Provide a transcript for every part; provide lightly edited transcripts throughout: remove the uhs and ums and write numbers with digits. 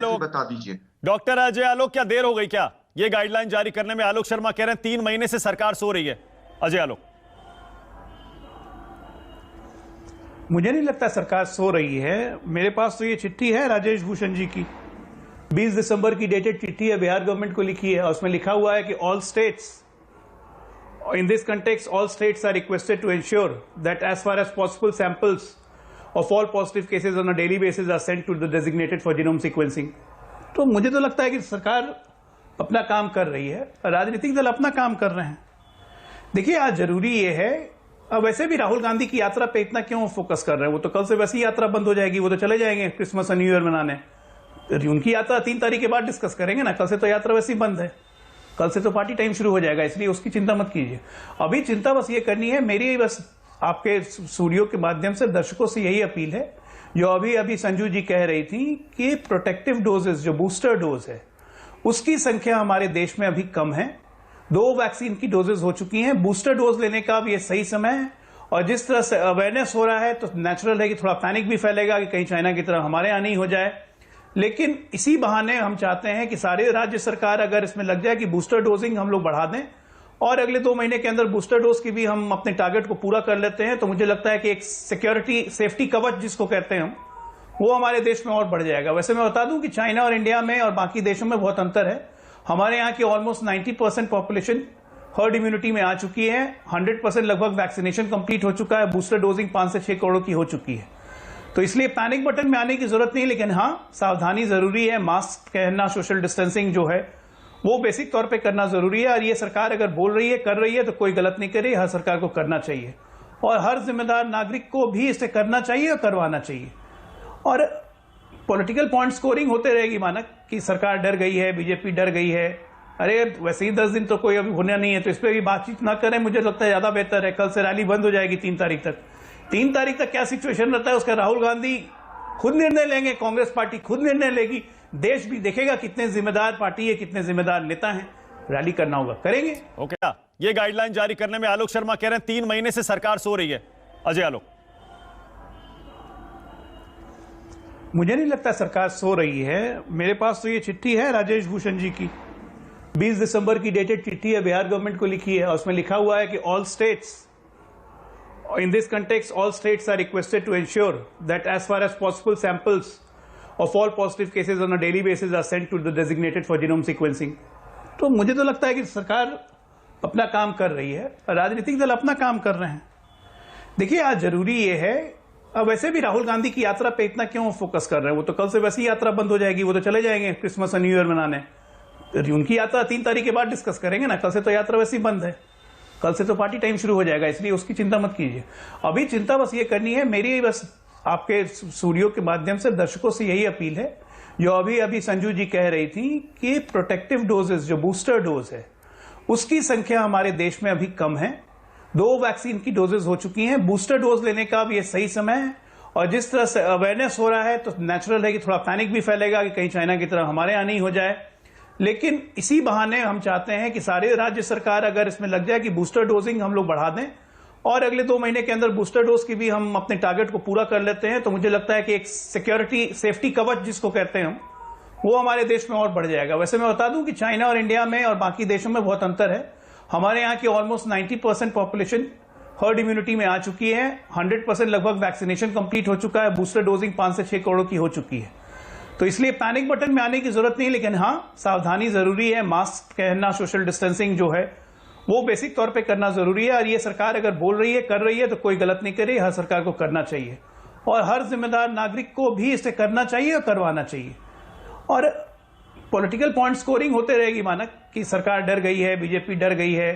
बता दीजिए। डॉक्टर अजय आलोक, क्या देर हो गई क्या ये गाइडलाइन जारी करने में? आलोक शर्मा कह रहे हैं 3 महीने से सरकार सो रही है। अजय आलोक, मुझे नहीं लगता सरकार सो रही है। मेरे पास तो ये चिट्ठी है राजेश भूषण जी की, 20 दिसंबर की डेटेड चिट्ठी है, बिहार गवर्नमेंट को लिखी है और उसमें लिखा हुआ है कि all states in this context all states are requested to ensure that as far as possible samples of all positive cases on a daily basis are sent to the designated for genome sequencing. तो मुझे तो लगता है कि सरकार अपना काम कर रही है, राजनीतिक दल अपना काम कर रहे हैं। देखिए, आज जरूरी ये है, अब वैसे भी राहुल गांधी की यात्रा पे इतना क्यों फोकस कर रहे हैं? वो तो कल से वैसी यात्रा बंद हो जाएगी, वो तो चले जाएंगे क्रिसमस और न्यू ईयर मनाने। उनकी यात्रा 3 तारीख के बाद डिस्कस करेंगे ना, कल से तो यात्रा वैसी बंद है, कल से तो पार्टी टाइम शुरू हो जाएगा, इसलिए उसकी चिंता मत कीजिए। अभी चिंता बस ये करनी है, मेरी बस आपके स्टूडियो के माध्यम से दर्शकों से यही अपील है, जो अभी संजू जी कह रही थी कि प्रोटेक्टिव डोजेस, जो बूस्टर डोज है, उसकी संख्या हमारे देश में अभी कम है। 2 वैक्सीन की डोजेस हो चुकी हैं, बूस्टर डोज लेने का अब ये सही समय है। और जिस तरह से अवेयरनेस हो रहा है तो नेचुरल है कि थोड़ा पैनिक भी फैलेगा कि कहीं चाइना की तरह हमारे यहां नहीं हो जाए, लेकिन इसी बहाने हम चाहते हैं कि सारे राज्य सरकार अगर इसमें लग जाए कि बूस्टर डोजिंग हम लोग बढ़ा दें और अगले 2 महीने के अंदर बूस्टर डोज की भी हम अपने टारगेट को पूरा कर लेते हैं, तो मुझे लगता है कि एक सिक्योरिटी सेफ्टी कवच जिसको कहते हैं हम, वो हमारे देश में और बढ़ जाएगा। वैसे मैं बता दूं कि चाइना और इंडिया में और बाकी देशों में बहुत अंतर है। हमारे यहाँ की ऑलमोस्ट 90% पॉपुलेशन हर्ड इम्यूनिटी में आ चुकी है, 100% लगभग वैक्सीनेशन कंप्लीट हो चुका है, बूस्टर डोजिंग 5 से 6 करोड़ की हो चुकी है। तो इसलिए पैनिक बटन में आने की जरूरत नहीं, लेकिन हाँ, सावधानी जरूरी है। मास्क पहनना, सोशल डिस्टेंसिंग जो है वो बेसिक तौर पे करना जरूरी है। और ये सरकार अगर बोल रही है, कर रही है, तो कोई गलत नहीं करे, हर सरकार को करना चाहिए और हर जिम्मेदार नागरिक को भी इसे करना चाहिए और करवाना चाहिए। और पॉलिटिकल पॉइंट स्कोरिंग होते रहेगी, मानक कि सरकार डर गई है, बीजेपी डर गई है। अरे वैसे ही 10 दिन तो कोई अभी होना नहीं है, तो इस पर भी बातचीत ना करें, मुझे लगता है ज्यादा बेहतर है। कल से रैली बंद हो जाएगी 3 तारीख तक। 3 तारीख तक क्या सिचुएशन रहता है उसका राहुल गांधी खुद निर्णय लेंगे, कांग्रेस पार्टी खुद निर्णय लेगी, देश भी देखेगा कितने जिम्मेदार पार्टी है, कितने जिम्मेदार नेता हैं। रैली करना होगा, करेंगे। ओके, ये गाइडलाइन जारी करने में आलोक शर्मा कह रहे हैं 3 महीने से सरकार सो रही है। अजय आलोक, मुझे नहीं लगता सरकार सो रही है। मेरे पास तो ये चिट्ठी है राजेश भूषण जी की, 20 दिसंबर की डेटेड चिट्ठी है, बिहार गवर्नमेंट को लिखी है और उसमें लिखा हुआ है कि all states in this context all states are requested to ensure that as far as possible samples of all positive cases on a daily basis are sent to the designated for genome sequencing. तो मुझे तो लगता है कि सरकार अपना काम कर रही है, राजनीतिक दल अपना काम कर रहे हैं। देखिए, आज जरूरी ये है, अब वैसे भी राहुल गांधी की यात्रा पे इतना क्यों फोकस कर रहे हैं? वो तो कल से वैसी यात्रा बंद हो जाएगी, वो तो चले जाएंगे क्रिसमस और न्यू ईयर मनाने। उनकी यात्रा 3 तारीख के बाद डिस्कस करेंगे ना, कल से तो यात्रा वैसी बंद है, कल से तो पार्टी टाइम शुरू हो जाएगा, इसलिए उसकी चिंता मत कीजिए। अभी चिंता बस ये करनी है, मेरी बस आपके स्टूडियो के माध्यम से दर्शकों से यही अपील है, जो अभी संजू जी कह रही थी कि प्रोटेक्टिव डोजेस, जो बूस्टर डोज है, उसकी संख्या हमारे देश में अभी कम है। 2 वैक्सीन की डोजेस हो चुकी हैं, बूस्टर डोज लेने का अब ये सही समय है। और जिस तरह से अवेयरनेस हो रहा है तो नेचुरल है कि थोड़ा पैनिक भी फैलेगा कि कहीं चाइना की तरह हमारे यहां नहीं हो जाए, लेकिन इसी बहाने हम चाहते हैं कि सारे राज्य सरकार अगर इसमें लग जाए कि बूस्टर डोजिंग हम लोग बढ़ा दें और अगले 2 महीने के अंदर बूस्टर डोज की भी हम अपने टारगेट को पूरा कर लेते हैं, तो मुझे लगता है कि एक सिक्योरिटी सेफ्टी कवच जिसको कहते हैं हम, वो हमारे देश में और बढ़ जाएगा। वैसे मैं बता दूं कि चाइना और इंडिया में और बाकी देशों में बहुत अंतर है। हमारे यहाँ की ऑलमोस्ट 90% पॉपुलेशन हर्ड इम्यूनिटी में आ चुकी है, 100% लगभग वैक्सीनेशन कंप्लीट हो चुका है, बूस्टर डोजिंग 5 से 6 करोड़ की हो चुकी है। तो इसलिए पैनिक बटन में आने की जरूरत नहीं, लेकिन हाँ, सावधानी जरूरी है। मास्क पहनना, सोशल डिस्टेंसिंग जो है वो बेसिक तौर पे करना जरूरी है। और ये सरकार अगर बोल रही है, कर रही है, तो कोई गलत नहीं करे, हर सरकार को करना चाहिए और हर जिम्मेदार नागरिक को भी इसे करना चाहिए और करवाना चाहिए। और पॉलिटिकल पॉइंट स्कोरिंग होते रहेगी, मानक कि सरकार डर गई है, बीजेपी डर गई है।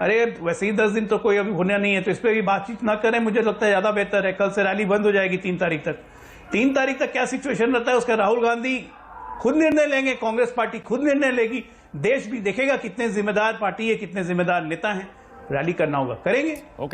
अरे वैसे ही 10 दिन तो कोई अभी होना नहीं है, तो इस पर भी बातचीत ना करें, मुझे लगता है ज्यादा बेहतर है। कल से रैली बंद हो जाएगी 3 तारीख तक। 3 तारीख तक क्या सिचुएशन रहता है उसका राहुल गांधी खुद निर्णय लेंगे, कांग्रेस पार्टी खुद निर्णय लेगी, देश भी देखेगा कितने जिम्मेदार पार्टी है, कितने जिम्मेदार नेता हैं। रैली करना होगा, करेंगे।